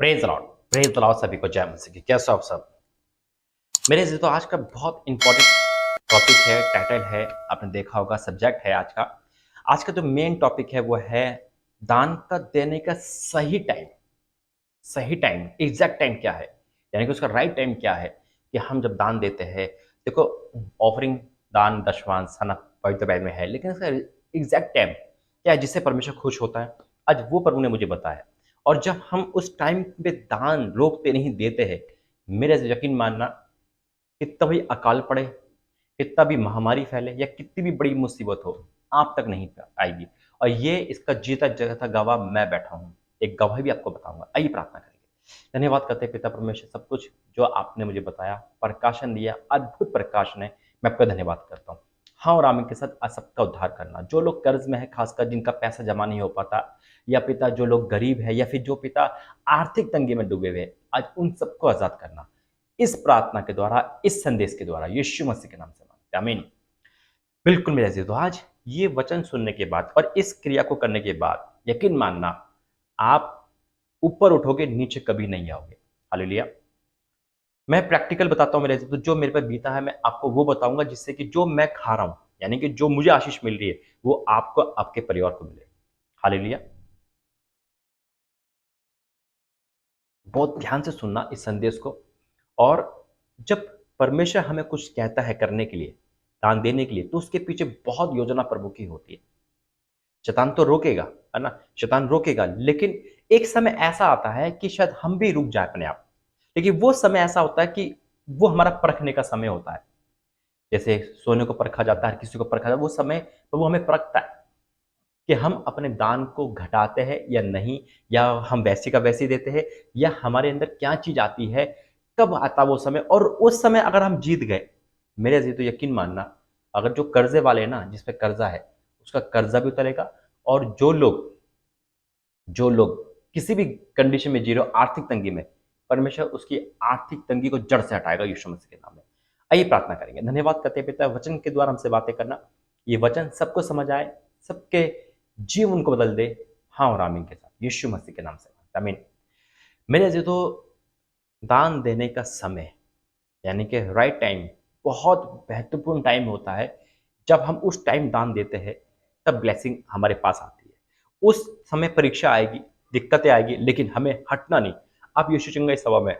Praise Lord सभी को जय मसीह की। कैसे हो आप सब? मेरे जी तो आज का बहुत इंपॉर्टेंट टॉपिक है, टाइटल है, आपने देखा होगा, सब्जेक्ट है आज का जो मेन टॉपिक है वो है दान का देने का सही टाइम एग्जैक्ट टाइम क्या है, यानी कि उसका राइट टाइम क्या है कि हम जब दान देते हैं। देखो, ऑफरिंग, दान, दशवांश है ना, पवित्र बाइबल में है, लेकिन इसका एग्जैक्ट टाइम क्या है जिससे परमेश्वर खुश होता है, आज वो प्रभु ने मुझे बताया। और जब हम उस टाइम पे दान रोकते नहीं देते हैं, मेरे से यकीन मानना, कितना भी अकाल पड़े, कितना भी महामारी फैले या कितनी भी बड़ी मुसीबत हो, आप तक नहीं आएगी। और ये इसका जीता जगता गवाह मैं बैठा हूँ, एक गवाही भी आपको बताऊंगा। आइए प्रार्थना करेंगे। धन्यवाद करते हैं पिता परमेश्वर, सब कुछ जो आपने मुझे बताया, प्रकाशन दिया, अद्भुत प्रकाशन है, मैं आपका धन्यवाद करता हूँ। हाँ, और आमीन के साथ आज सबका उद्धार करना, जो लोग कर्ज में है, खासकर जिनका पैसा जमा नहीं हो पाता, या पिता जो लोग गरीब है, या फिर जो पिता आर्थिक तंगी में डूबे हुए हैं, आज उन सबको आजाद करना, इस प्रार्थना के द्वारा, इस संदेश के द्वारा, यीशु मसीह के नाम से मांगते हैं, आमीन। बिल्कुल मेरे अजीज, तो आज ये वचन सुनने के बाद और इस क्रिया को करने के बाद यकीन मानना, आप ऊपर उठोगे, नीचे कभी नहीं आओगे। हालेलुया। मैं प्रैक्टिकल बताता हूँ मेरे अजीज, तो जो मेरे पर बीता है मैं आपको वो बताऊंगा, जिससे कि जो मैं खा रहा हूँ, यानी कि जो मुझे आशीष मिल रही है, वो आपको, आपके परिवार को मिले। हालेलुया। बहुत ध्यान से सुनना इस संदेश को। और जब परमेश्वर हमें कुछ कहता है करने के लिए, दान देने के लिए, तो उसके पीछे बहुत योजना प्रभु की होती है। शैतान तो रोकेगा, है ना, शैतान रोकेगा, लेकिन एक समय ऐसा आता है कि शायद हम भी रुक जाए अपने आप। लेकिन वो समय ऐसा होता है कि वो हमारा परखने का समय होता है। जैसे सोने को परखा जाता है, किसी को परखा जाता है, वो समय तो वो हमें परखता है कि हम अपने दान को घटाते हैं या नहीं, या हम वैसे का वैसे ही देते हैं, या हमारे अंदर क्या चीज आती है, कब आता वो समय। और उस समय अगर हम जीत गए, मेरे जी तो यकीन मानना, अगर जो कर्जे वाले हैं ना, जिस पे कर्जा है, उसका कर्जा भी उतरेगा। और जो लोग किसी भी कंडीशन में जी रहे हो, आर्थिक तंगी में, परमेश्वर उसकी आर्थिक तंगी को जड़ से हटाएगा यीशु मसीह के नाम में। आइए प्रार्थना करेंगे। धन्यवाद करते हैं पिता, वचन के द्वारा हमसे बातें करना, ये वचन सबको समझ आए, सबके जीवन को बदल दे। हाँ और आमीन के साथ यीशु मसीह के नाम से, आमीन। मेरे जी तो दान देने का समय, यानी कि राइट टाइम, बहुत महत्वपूर्ण टाइम होता है। जब हम उस टाइम दान देते हैं, तब ब्लेसिंग हमारे पास आती है। उस समय परीक्षा आएगी, दिक्कतें आएगी, लेकिन हमें हटना नहीं। आप यीशु चंगा इस सभा में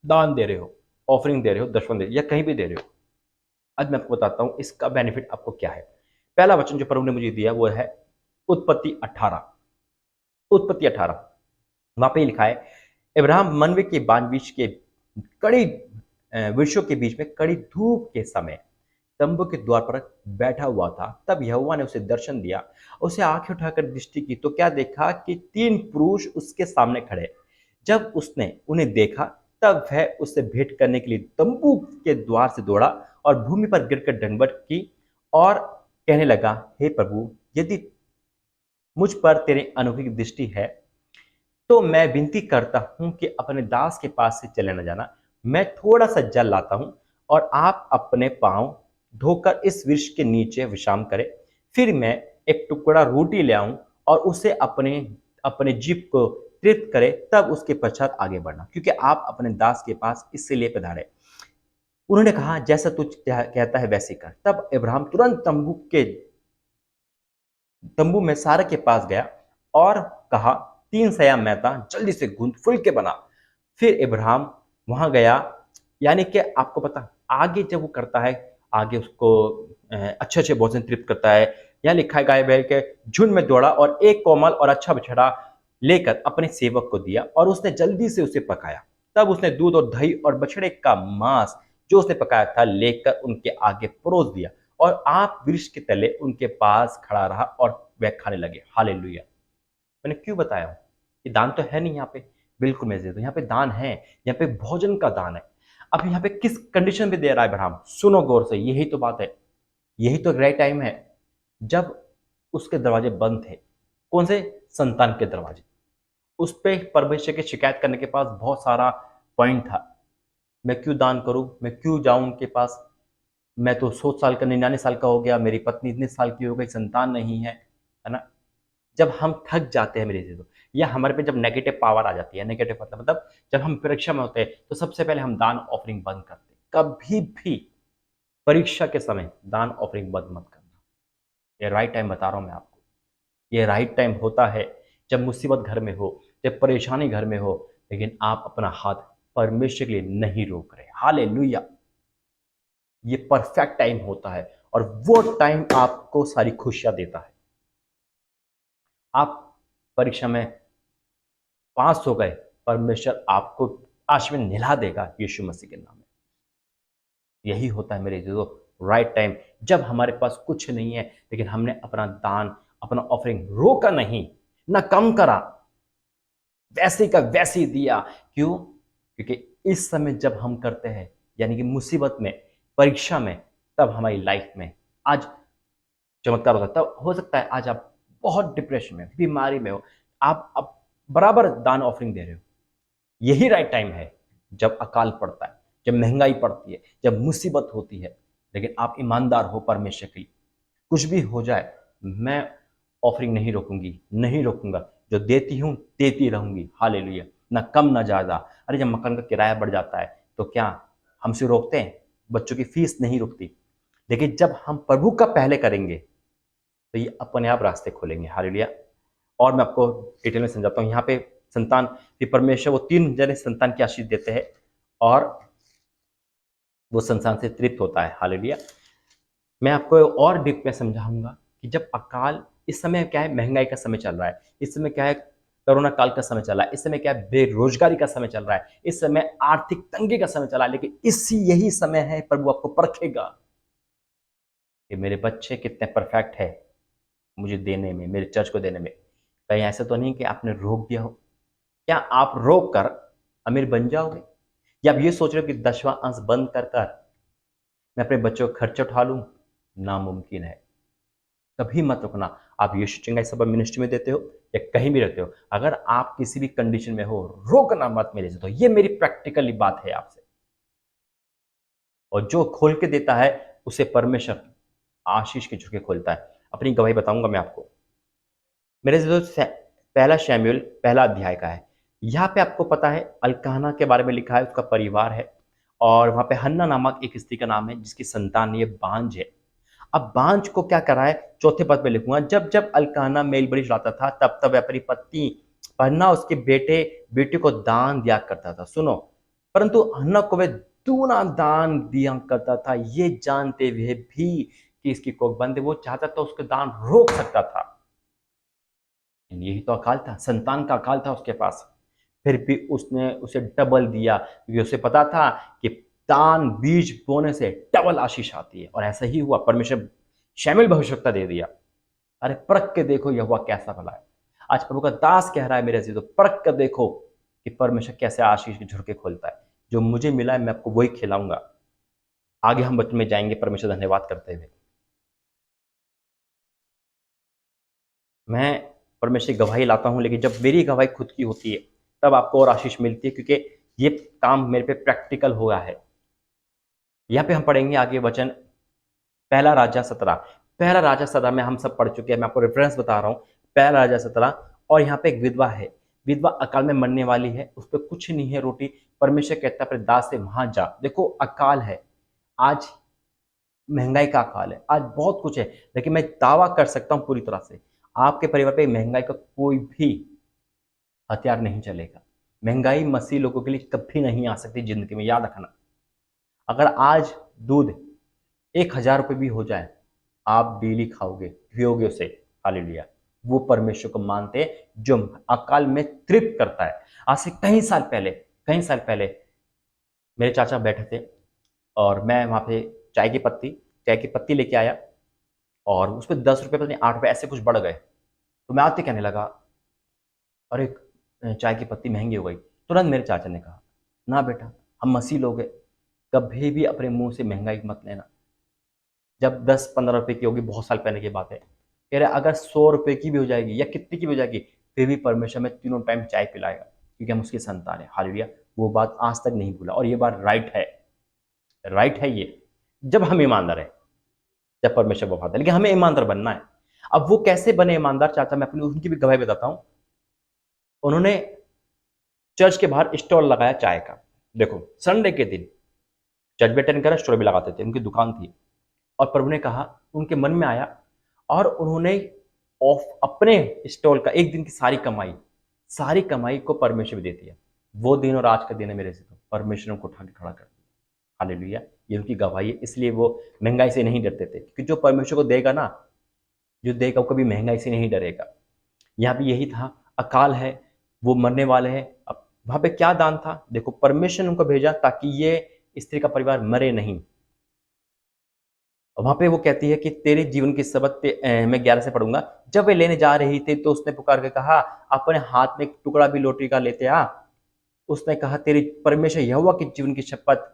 दान दे रहे हो, ऑफरिंग दे रहे हो, दशवन दे रहे हो, या कहीं भी दे रहे हो, आज मैं आपको बताता हूं इसका बेनिफिट आपको क्या है। पहला वचन जो प्रभु ने मुझे दिया वो है उत्पत्ति 18। वहां पे लिखा है, इब्राहिम मनवे के बांज के कड़ी वृक्षों के बीच में कड़ी धूप के समय तंबू के द्वार पर बैठा हुआ था। तब यहोवा ने उसे दर्शन दिया। उसे आंखें उठाकर दृष्टि की तो क्या देखा कि 3 पुरुष उसके सामने खड़े। जब उसने उन्हें देखा, तब वह उससे भेंट करने के लिए तंबू के द्वार से दौड़ा और भूमि पर गिरकर दंडवत की और कहने लगा, हे प्रभु, यदि मुझ पर तेरी अनोखी दृष्टि है, तो मैं विनती करता हूं कि अपने दास के पास से चले न जाना। मैं थोड़ा सा जल लाता हूं, और आप अपने पांव धोकर इस वृक्ष के नीचे विश्राम करें। फिर मैं एक टुकड़ा रोटी ले आऊं और उसे अपने अपने जीभ को तृप्त करे, तब उसके पश्चात आगे बढ़ना, क्योंकि आप अपने दास के पास इसलिए पधारे। उन्होंने कहा, जैसा तू कहता है वैसे कर। तब इब्राहिम तुरंत तंबू में सारा के पास गया और कहा, 3 सया मैदा जल्दी से गूंथ फुल के बना। फिर इब्राहिम वहां गया, यानी कि आपको पता, आगे जब वो करता है, आगे उसको अच्छे अच्छे भोजन तृप्त करता है। यहाँ लिखा है, गाय बैल के झुंड में दौड़ा और एक कोमल और अच्छा बछड़ा लेकर अपने सेवक को दिया, और उसने जल्दी से उसे पकाया। तब उसने दूध और दही और बछड़े का मांस जो उसने पकाया था लेकर उनके आगे परोस दिया, और आप वृक्ष के तले उनके पास खड़ा रहा और वह खाने लगे। हालेलुया। मैंने क्यों बताया हूं? ये दान तो है नहीं यहाँ पे, बिल्कुल मैं दे दूं, यहाँ पे दान है, यहाँ पे भोजन का दान है। अब यहाँ पे किस कंडीशन पे दे रहा है अब्राहम, सुनो गौर से, यही तो बात है, यही तो राइट टाइम है। जब उसके दरवाजे बंद थे, कौन से? संतान के दरवाजे। उस पे परमेश्वर की शिकायत करने के पास बहुत सारा पॉइंट था। मैं क्यों दान करूं, मैं क्यों जाऊं उनके पास, मैं तो 100 साल का, 99 साल का हो गया, मेरी पत्नी इतने साल की हो गई, संतान नहीं है ना। जब हम थक जाते हैं मेरे से, तो या हमारे पे जब नेगेटिव पावर आ जाती है, नेगेटिव मतलब जब हम परीक्षा में होते हैं तो सबसे पहले हम दान ऑफरिंग बंद करते हैं। कभी भी परीक्षा के समय दान ऑफरिंग बंद मत करना। ये राइट टाइम बता रहा हूं मैं आपको। ये राइट टाइम होता है जब मुसीबत घर में हो, जब परेशानी घर में हो, लेकिन आप अपना हाथ परमेश्वर के लिए नहीं रोक रहे। हालेलुया। ये परफेक्ट टाइम होता है और वो टाइम आपको सारी खुशियां देता है। आप परीक्षा में पास हो गए, परमेश्वर आपको आशीर्वाद निला देगा यीशु मसीह के नाम में। यही होता है मेरे दोस्तों, राइट टाइम, जब हमारे पास कुछ नहीं है लेकिन हमने अपना दान, अपना ऑफरिंग रोका नहीं, ना कम करा, वैसे का वैसे ही दिया। क्यों? क्योंकि इस समय जब हम करते हैं, यानी कि मुसीबत में, परीक्षा में, तब हमारी लाइफ में आज चमत्कार हो सकता है। हो सकता है आज आप बहुत डिप्रेशन में, बीमारी में हो, आप बराबर दान ऑफरिंग दे रहे हो। यही राइट टाइम है जब अकाल पड़ता है, जब महंगाई पड़ती है, जब मुसीबत होती है, लेकिन आप ईमानदार हो परमेश्वर के लिए। कुछ भी हो जाए, मैं ऑफरिंग नहीं रोकूंगी, नहीं रोकूंगा। जो देती हूँ देती रहूंगी। हालेलुया। ना कम ना ज्यादा। अरे जब मकान का किराया बढ़ जाता है तो क्या हमसे रोकते हैं? बच्चों की फीस नहीं रुकती। लेकिन जब हम प्रभु का पहले करेंगे तो ये अपने आप रास्ते खोलेंगे। हालेलुया। और मैं आपको डिटेल में समझाता हूँ। यहाँ पे संतान की परमेश्वर वो 3 जने संतान की आशीष देते हैं और वो संतान से तृप्त होता है। हालेलुया। मैं आपको और डीप में समझाऊंगा कि जब अकाल, इस समय क्या है, महंगाई का समय चल रहा है, इस समय क्या है, कोरोना काल का समय चल रहा है, इस समय क्या है, बेरोजगारी का समय चल रहा है, इस समय आर्थिक तंगी का समय चला है, लेकिन इसी यही समय है प्रभु आपको परखेगा कि मेरे बच्चे कितने परफेक्ट है मुझे देने में, मेरे चर्च को देने में। कहीं ऐसा तो नहीं कि आपने रोक दिया हो? क्या आप रोक कर अमीर बन जाओगे? या आप ये सोच रहे हो कि 10वां अंश बंद कर कर मैं अपने बच्चों का खर्च उठा लूं? नामुमकिन है। कभी मत रुकना। आप यीशु चंगाई सभा मिनिस्ट्री में देते हो या कहीं भी रहते हो, अगर आप किसी भी कंडीशन में हो, रोकना मत मेरे से। तो ये मेरी प्रैक्टिकली बात है आपसे। और जो खोल के देता है उसे परमेश्वर आशीष के झुके खोलता है। अपनी गवाही बताऊंगा मैं आपको। मेरे जो पहला शमूएल पहला अध्याय का है। यहाँ पे आपको पता है अल्काना के बारे में लिखा है, उसका परिवार है। और वहां पे हन्ना नामक एक स्त्री का नाम है जिसकी संतान ये बांझ है। अब बांझ को क्या करा है, चौथे पद पे लिखूंगा, जब जब अल्काना मेल बलि चढ़ाता था तब तब वह अपनी पत्नी पन्ना उसके बेटे को दान दिया करता था। सुनो, परंतु हन्ना को वह दूना दान दिया करता था, ये जानते हुए भी कि इसकी कोख बंद है। वो चाहता था उसके दान रोक सकता था। यही तो अकाल था, संतान का अकाल था उसके पास। फिर भी उसने उसे डबल दिया, क्योंकि उसे पता था कि दान बीज बोने से डबल आशीष आती है। और ऐसा ही हुआ, परमेश्वर शामिल भविष्यवक्ता दे दिया। अरे परख के देखो यह हुआ कैसा भला है। आज प्रभु का दास कह रहा है मेरे अजीजों, परख कर देखो कि परमेश्वर कैसे आशीष के झुड़के खोलता है। जो मुझे मिला है मैं आपको वही खिलाऊंगा। आगे हम बचपन में जाएंगे परमेश्वर धन्यवाद करते हुए। मैं परमेश्वर की गवाही लाता हूं, लेकिन जब मेरी गवाही खुद की होती है तब आपको और आशीष मिलती है, क्योंकि ये काम मेरे पे प्रैक्टिकल हुआ है। यहाँ पे हम पढ़ेंगे आगे वचन, पहला राजा 17। पहला राजा 17 में हम सब पढ़ चुके हैं, मैं आपको रेफरेंस बता रहा हूँ। पहला राजा 17। और यहाँ पे एक विधवा है, विधवा अकाल में मरने वाली है, उस पर कुछ नहीं है रोटी। परमेश्वर कहता है अपने दास से वहां जा। देखो अकाल है, आज महंगाई का अकाल है, आज बहुत कुछ है, लेकिन मैं दावा कर सकता हूँ पूरी तरह से आपके परिवार पे महंगाई का कोई भी हथियार नहीं चलेगा। महंगाई मसीह लोगों के लिए कभी नहीं आ सकती जिंदगी में, याद रखना। अगर आज दूध 1,000 रुपये भी हो जाए, आप डेली खाओगे, पियोगे उसे। हालेलुया। वो परमेश्वर को मानते हैं जो अकाल में तृप्त करता है। आज से कई साल पहले मेरे चाचा बैठे थे और मैं वहां पे चाय की पत्ती लेके आया और उस पर 10 रुपये पता नहीं 8 रुपये ऐसे कुछ बढ़ गए। तो मैं आते कहने लगा, अरे चाय की पत्ती महंगी हो गई। तुरंत मेरे चाचा ने कहा, ना बेटा, हम मसीह लोग हैं, कभी भी अपने मुंह से महंगाई मत लेना। जब 10-15 रुपए की होगी, बहुत साल पहले की बात है, कह रहे अगर 100 रुपए की भी हो जाएगी या कितनी की भी हो जाएगी, फिर भी परमेश्वर में तीनों टाइम चाय पिलाएगा, क्योंकि हम उसकी संतान है। हालेलुया। वो बात आज तक नहीं भूला और ये बात राइट है। राइट है ये, जब हम ईमानदार है, जब परमेश्वर वफादार है, लेकिन हमें ईमानदार बनना है। अब वो कैसे बने ईमानदार, चाचा मैं अपनी उनकी भी गवाही बताता हूँ। उन्होंने चर्च के बाहर स्टॉल लगाया चाय का। देखो, संडे के दिन चर्च भी अटेंड करा, स्टॉल भी लगाते थे, उनकी दुकान थी। और प्रभु ने कहा, उनके मन में आया, और उन्होंने ऑफ अपने स्टॉल का एक दिन की सारी कमाई को परमेश्वर में दे दिया। वो दिन और आज का दिन है मेरे से, तो परमेश्वर ने उनको उठा के खड़ा कर दिया। हालेलुया। ये उनकी गवाही है, इसलिए वो महंगाई से नहीं डरते थे, क्योंकि जो परमेश्वर को देगा ना, जो देगा वो कभी महंगाई से नहीं डरेगा। यहाँ भी यही था, अकाल है, वो मरने वाले हैं। अब वहां पे क्या दान था? देखो, परमेश्वर ने उनको भेजा ताकि ये स्त्री का परिवार मरे नहीं। वहां पे वो कहती है कि तेरे जीवन की सबक मैं 11 से पढ़ूंगा। जब वे लेने जा रही थी तो उसने पुकार के कहा, अपने हाथ में एक टुकड़ा भी लोटरी का लेते आ। उसने कहा, तेरी परमेश्वर यहोवा के जीवन की शपथ,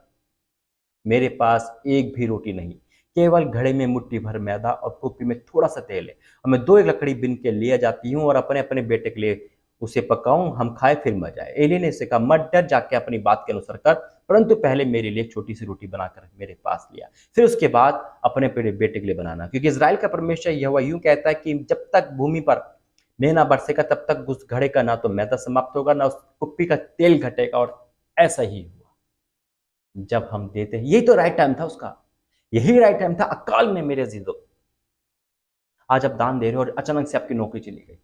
मेरे पास एक भी रोटी नहीं, केवल घड़े में मुट्ठी भर मैदा और कुप्पी में थोड़ा सा तेल है, और मैं 2 लकड़ी बिन के ले जाती हूँ और अपने अपने बेटे के लिए उसे पकाऊं, हम खाए फिर मजा आए। एली ने उसे कहा, मत डर, जाके अपनी बात के अनुसार कर, परंतु पहले मेरे लिए छोटी सी रोटी बनाकर मेरे पास लिया, फिर उसके बाद अपने बेटे के लिए बनाना, क्योंकि इजराइल का परमेश्वर यहोवा यूं कहता है कि जब तक भूमि पर मेना बरसेगा तब तक उस घड़े का ना तो मैदा समाप्त होगा, ना उस कुप्पी का तेल घटेगा। और ऐसा ही हुआ। जब हम देते हैं, यही तो राइट टाइम था उसका, यही राइट टाइम था अकाल में मेरे जीजो। आज आप दान दे रहे हो और अचानक से आपकी नौकरी चली गई,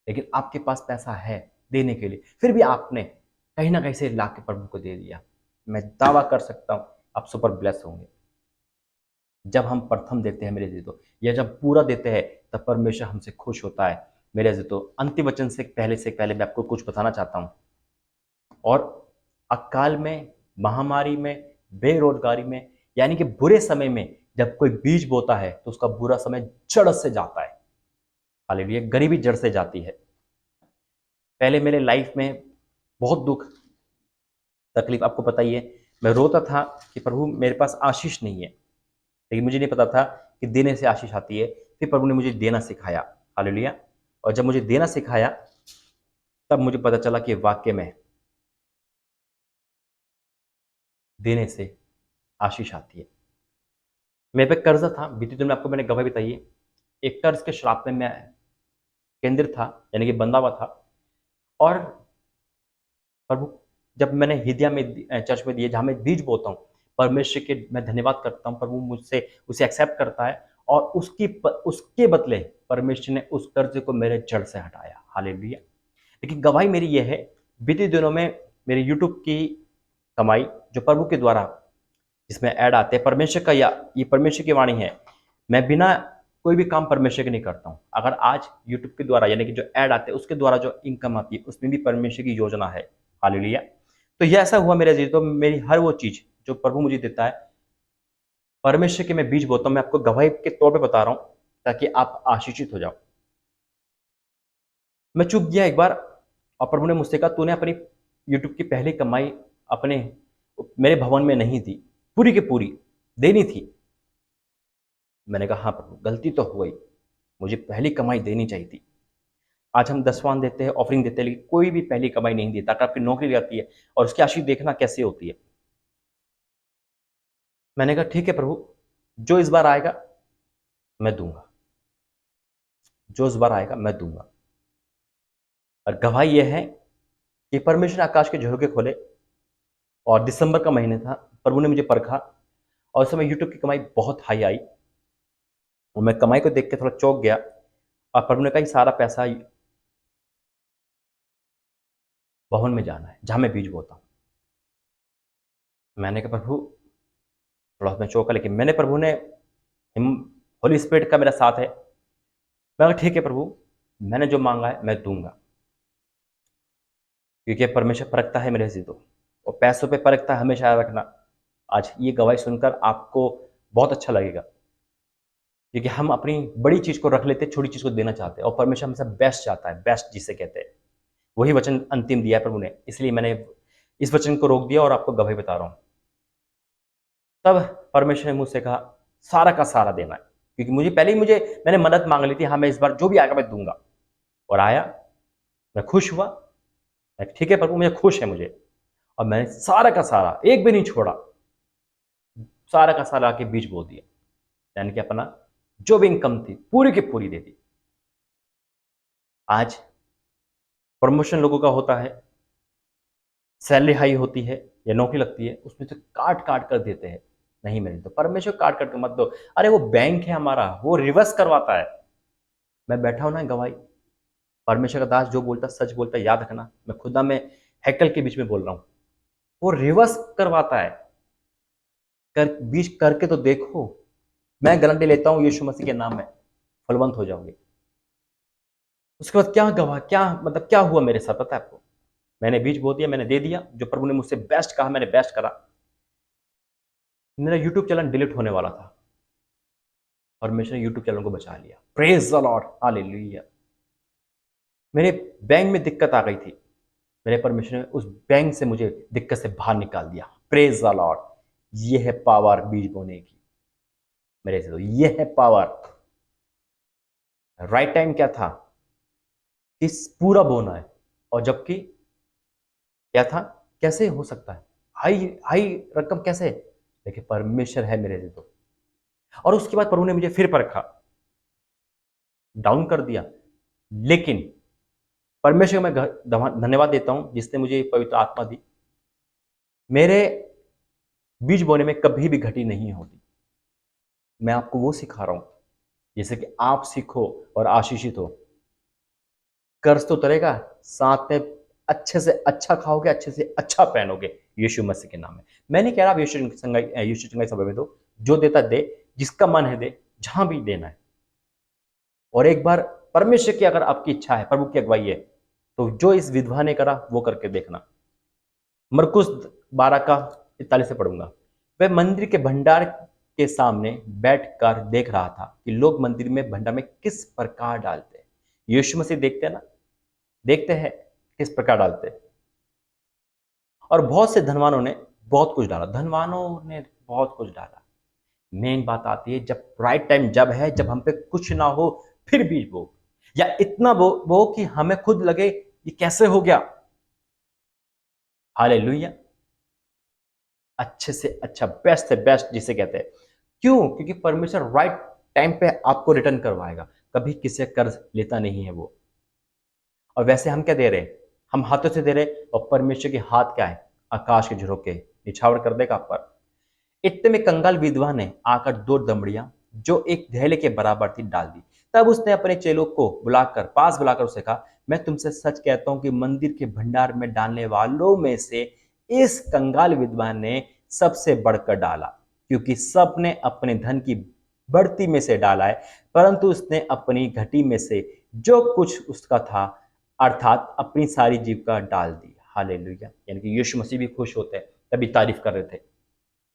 लेकिन आपके पास पैसा है देने के लिए, फिर भी आपने कहीं ना कहीं से ला के प्रभु को दे दिया। मैं दावा कर सकता हूं आप सुपर ब्लेस होंगे। जब हम प्रथम देते हैं मेरे जीतो, या जब पूरा देते हैं, तब परमेश्वर हमसे खुश होता है मेरे जीतो। अंतिम वचन से पहले मैं आपको कुछ बताना चाहता हूं। और अकाल में, महामारी में, बेरोजगारी में, यानी कि बुरे समय में जब कोई बीज बोता है तो उसका बुरा समय जड़ से जाता है। हालेलुया। गरीबी जड़ से जाती है। पहले मेरे लाइफ में बहुत दुख तकलीफ, आपको पता ही है, मैं रोता था कि प्रभु मेरे पास आशीष नहीं है, लेकिन मुझे नहीं पता था कि देने से आशीष आती है। फिर प्रभु ने मुझे देना सिखाया। हालेलुया। और जब मुझे देना सिखाया, तब मुझे पता चला कि वाक्य में देने से आशीष आती है। मेरे पे कर्जा था, बीते दिन में आपको मैंने गवाही बताई है। एक कर्ज के श्राप में मैं केंद्रित था, यानी कि बंधा हुआ था। और प्रभु, जब मैंने हृदय में चर्च में दिए, जहां मैं बीज बोता हूँ, परमेश्वर के मैं धन्यवाद करता हूँ, प्रभु मुझसे उसे एक्सेप्ट करता है, और उसके बदले परमेश्वर ने उस कर्ज को मेरे जड़ से हटाया। हालेलुया। लेकिन गवाही मेरी यह है, बीते दिनों में मेरे यूट्यूब की कमाई, जो प्रभु के द्वारा जिसमें ऐड आते हैं परमेश्वर का, या ये परमेश्वर की वाणी है, मैं बिना कोई भी काम परमेश्वर के नहीं करता हूँ। अगर आज यूट्यूब के द्वारा, यानी कि जो ऐड आते हैं उसके द्वारा जो इनकम आती है, उसमें भी परमेश्वर की योजना है। हालेलुया। तो ये ऐसा हुआ मेरे जी, तो मेरी हर वो चीज जो प्रभु मुझे देता है, परमेश्वर के मैं बीज बोता हूँ। मैं आपको गवाही के तौर पे बता रहा हूँ, ताकि आप आशीषित हो जाओ। मैं चूक गया एक बार, और प्रभु ने मुझसे कहा, तूने अपनी यूट्यूब की पहली कमाई अपने मेरे भवन में नहीं दी, पूरी की पूरी देनी थी। मैंने कहा, हाँ प्रभु, गलती तो हो गई, मुझे पहली कमाई देनी चाहिए थी। आज हम दसवां देते हैं, ऑफरिंग देते हैं, लेकिन कोई भी पहली कमाई नहीं देता। अगर आपकी नौकरी जाती है और उसकी आशीष देखना कैसे होती है। मैंने कहा, ठीक है प्रभु, जो इस बार आएगा मैं दूंगा, जो इस बार आएगा मैं दूंगा। और गवाही यह है कि परमेश्वर ने आकाश के झरोखे खोले, और दिसंबर का महीने था, प्रभु ने मुझे परखा, और उस समय यूट्यूब की कमाई बहुत हाई आई, और मैं कमाई को देख के थोड़ा चौंक गया। और प्रभु ने कहा, ये सारा पैसा भवन में जाना है, जहां मैं बीज बोता हूं। मैंने कहा, प्रभु, थोड़ा मैं चौंका, लेकिन मैंने, प्रभु ने, होली स्पिरिट का मेरा साथ है। मैं कहा, ठीक है प्रभु, मैंने जो मांगा है मैं दूंगा, क्योंकि परमेश्वर परखता है मेरे जिद्दों, और पैसों पे परखता है, हमेशा याद रखना। आज ये गवाही सुनकर आपको बहुत अच्छा लगेगा, क्योंकि हम अपनी बड़ी चीज को रख लेते, छोटी चीज को देना चाहते हैं, और परमेश्वर हमेशा बेस्ट चाहता है, बेस्ट जिसे कहते हैं। वही वचन अंतिम दिया है प्रभु ने, इसलिए मैंने इस वचन को रोक दिया और आपको गवाही बता रहा हूं। तब परमेश्वर ने मुझसे कहा, सारा का सारा देना है, क्योंकि मैंने मदद मांग ली थी। हाँ, मैं इस बार जो भी आएगा मैं दूंगा, और आया। मैं खुश हुआ, मैं, ठीक है प्रभु, मुझे खुश है मुझे। और मैंने सारा का सारा, एक भी नहीं छोड़ा, सारा का सारा आके बीज बो दिया, यानी कि अपना जो भी इनकम थी पूरी की पूरी दे दी। आज प्रमोशन लोगों का होता है, सैलरी हाई होती है या नौकरी लगती है, उसमें से काट काट कर देते हैं। नहीं मेरे तो परमेश्वर काट काट कर मत दो। अरे वो बैंक है हमारा, वो रिवर्स करवाता है। मैं बैठा हूं ना गवाही, परमेश्वर का दास जो बोलता सच बोलता, याद रखना मैं खुदा में हैकल के बीच में बोल रहा हूं। वो रिवर्स करवाता है। बीच करके तो देखो। मैं गारंटी लेता हूं यीशु मसीह के नाम में फलवंत हो जाओगे। उसके बाद क्या गवाह, क्या मतलब क्या हुआ मेरे साथ पता है आपको? मैंने बीज बो दिया, मैंने दे दिया, जो प्रभु ने मुझसे बेस्ट कहा मैंने बेस्ट करा। मेरा यूट्यूब चैनल डिलीट होने वाला था, परमेश्वर ने यूट्यूब चैनल को बचा लिया। Praise the Lord, hallelujah. मेरे बैंक में दिक्कत आ गई थी, मेरे परमेश्वर ने उस बैंक से मुझे दिक्कत से बाहर निकाल दिया। Praise the Lord. ये है पावर बीज बोने की मेरे से, तो ये है पावर। राइट टाइम क्या था कि पूरा बोना है, और जबकि क्या था, कैसे हो सकता है हाई हाई रकम कैसे? देखिए परमेश्वर है मेरे से तो। और उसके बाद प्रभु ने मुझे फिर परखा, डाउन कर दिया, लेकिन परमेश्वर को मैं धन्यवाद देता हूं जिसने मुझे पवित्र आत्मा दी। मेरे बीज बोने में कभी भी घटी नहीं होती। मैं आपको वो सिखा रहा हूं जैसे कि आप सीखो और आशीषित हो। कर्ज तो उतरेगा, साथ में अच्छे से अच्छा खाओगे, अच्छे से अच्छा पहनोगे यीशु मसीह के नाम में। मैं नहीं कह रहा आप यीशु चंगाई सभा में दो, जो देता दे, जिसका मन है दे, जहां भी देना है। और एक बार परमेश्वर की अगर आपकी इच्छा है, प्रभु की अगुवाई है, तो जो इस विधवा ने करा वो करके देखना। मरकुस 12 का 41 से पढ़ूंगा। वह मंदिर के भंडार के सामने बैठकर देख रहा था कि लोग मंदिर में भंडार में किस प्रकार डालते हैं। यीशु मसीह देखते हैं ना, देखते हैं किस प्रकार डालते हैं। और बहुत से धनवानों ने बहुत कुछ डाला, धनवानों ने बहुत कुछ डाला। मेन बात आती है जब राइट टाइम जब है, जब हम पे कुछ ना हो फिर बीज बो, या इतना बो कि हमें खुद लगे ये कैसे हो गया। हालेलुया। अच्छे से अच्छा, बेस्ट से बेस्ट जिसे कहते हैं। क्यों? क्योंकि परमेश्वर राइट टाइम पे आपको रिटर्न करवाएगा, कभी किसी से कर्ज लेता नहीं है वो। और वैसे हम क्या दे रहे हैं? हम हाथों से दे रहे हैं, और परमेश्वर के हाथ क्या है? आकाश के झरोके निछावर कर देगा आप पर। इतने में कंगाल विधवा ने आकर 2 दमड़ियां जो एक धेले के बराबर थी डाल दी। तब उसने अपने चेलों को पास बुलाकर उसे कहा, मैं तुमसे सच कहता हूं कि मंदिर के भंडार में डालने वालों में से इस कंगाल विधवा ने सबसे बढ़कर डाला, क्योंकि सबने अपने धन की बढ़ती में से डाला है, परंतु उसने अपनी घटी में से जो कुछ उसका था, अर्थात अपनी सारी जीविका डाल दी। हालेलुया। यानी कि यीशु मसीह भी खुश होते हैं, तभी तारीफ कर रहे थे।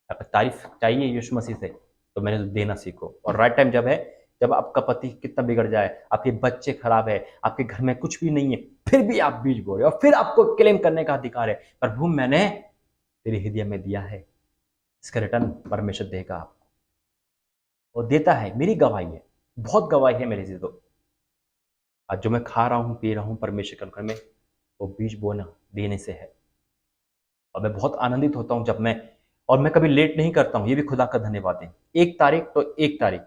अगर तारीफ चाहिए यीशु मसीह से, तो मैंने देना सीखो। और राइट टाइम जब है, जब आपका पति कितना बिगड़ जाए, आपके बच्चे खराब है, आपके घर में कुछ भी नहीं है, फिर भी आप बीज बो रहे हो, और फिर आपको क्लेम करने का अधिकार है, प्रभु मैंने तेरे हृदय में दिया है, इसका रिटर्न परमेश्वर देगा आपको, और देता है। मेरी गवाही है, बहुत गवाही है मेरे से तो। आज जो मैं खा रहा हूँ पी रहा हूँ परमेश्वर के घर में, वो बीज बोना देने से है। और मैं बहुत आनंदित होता हूँ जब मैं कभी लेट नहीं करता हूँ, ये भी खुदा का धन्यवाद है। 1 तारीख तो 1 तारीख,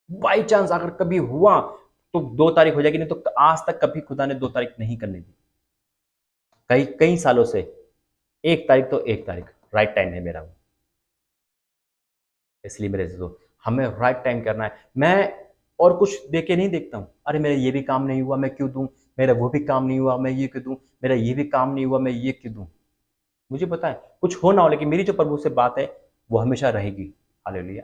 बाई चांस अगर कभी हुआ तो 2 तारीख हो जाएगी, नहीं तो आज तक कभी खुदा ने 2 तारीख नहीं करने दी, कई कई सालों से। 1 तारीख तो 1 तारीख राइट टाइम है मेरा वो। इसलिए मेरे से तो हमें राइट टाइम करना है। मैं और कुछ दे के नहीं देखता हूँ, अरे मेरा ये भी काम नहीं हुआ मैं क्यों दूं, मेरा वो भी काम नहीं हुआ मैं ये क्यों दूं, मेरा ये भी काम नहीं हुआ मैं ये क्यों दूं। मुझे पता है कुछ हो ना हो, लेकिन मेरी जो प्रभु से बात है वो हमेशा रहेगी। हालेलुया।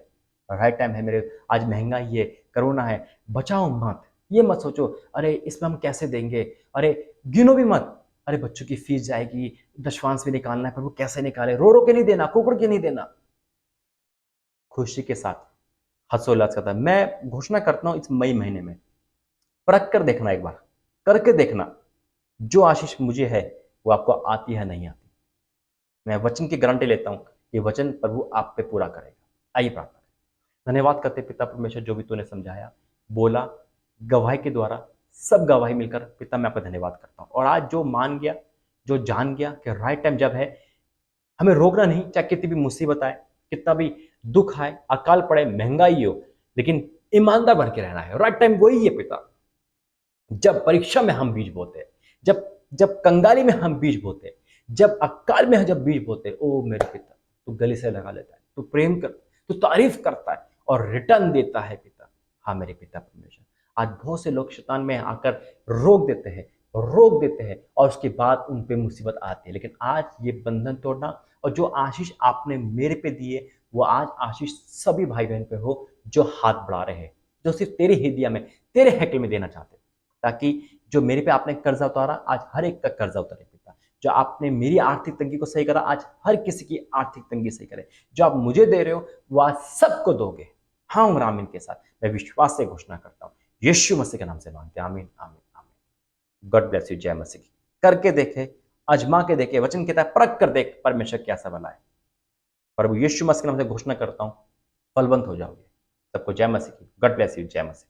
राइट टाइम है मेरे। आज महंगाई है, कोरोना है, बचाओ मत। ये मत सोचो अरे इसमें हम कैसे देंगे, अरे गिनो भी मत। अरे बच्चों की फीस जाएगी, दशवांश भी निकालना है, प्रभु कैसे निकाले, रो रो के नहीं देना, कुकड़ के नहीं देना, खुशी के साथ हर्षोल्लास करता है। मैं घोषणा करता हूं इस मई महीने में, परख कर देखना, एक बार करके देखना, जो आशीष मुझे है वो आपको आती है नहीं आती। मैं वचन की गारंटी लेता हूं कि वचन प्रभु आप पे पूरा करेगा। आइए प्रार्थना करें। धन्यवाद करते पिता परमेश्वर, जो भी तूने समझाया बोला गवाही के द्वारा, सब गवाही मिलकर पिता मैं आपका धन्यवाद करता हूं। और आज जो मान गया, जो जान गया कि राइट टाइम जब है, हमें रोकना नहीं, चाहे कितनी भी मुसीबत आए, कितना भी दुख आए, अकाल पड़े, महंगाई हो, लेकिन ईमानदार बन के रहना है। राइट टाइम वही है पिता, जब परीक्षा में हम बीज बोते हैं, जब जब कंगाली में हम बीज बोते हैं, जब अकाल में हम जब बीज बोते हैं, ओ मेरे पिता, तू गले से लगा लेता है, तू प्रेम कर, तू तारीफ करता है और रिटर्न देता है पिता। हाँ मेरे पिता परमेश्वर, आज बहुत से लोग शैतान में आकर रोक देते हैं और उसके बाद उन पे मुसीबत आती है। लेकिन आज ये बंधन तोड़ना और जो आशीष आपने मेरे पे दिए, वो आज आशीष सभी भाई बहन पे हो जो हाथ बढ़ा रहे हैं, जो सिर्फ तेरी हिदिया में, तेरे हैकल में देना चाहते हैं, ताकि जो मेरे पे आपने कर्जा उतारा, आज हर एक का कर्जा उतारे पिता। जो आपने मेरी आर्थिक तंगी को सही करा, आज हर किसी की आर्थिक तंगी सही करे। जो आप मुझे दे रहे हो वो आज सबको दोगे। हाँ उमर आमीन के साथ मैं विश्वास से घोषणा करता हूँ, यीशु मसीह के नाम से मांगते हैं, आमीन आमीन आमीन। गॉड ब्लेस यू, जय मसीह की। करके देखे, आजमा के देखे, वचन कहता है परख कर देख परमेश्वर कैसा भला है। प्रभु यीशु मसीह के नाम से घोषणा करता हूँ, फलवंत हो जाओगे। सबको जय मसीह की, गॉड ब्लेस यू, जय मसीह।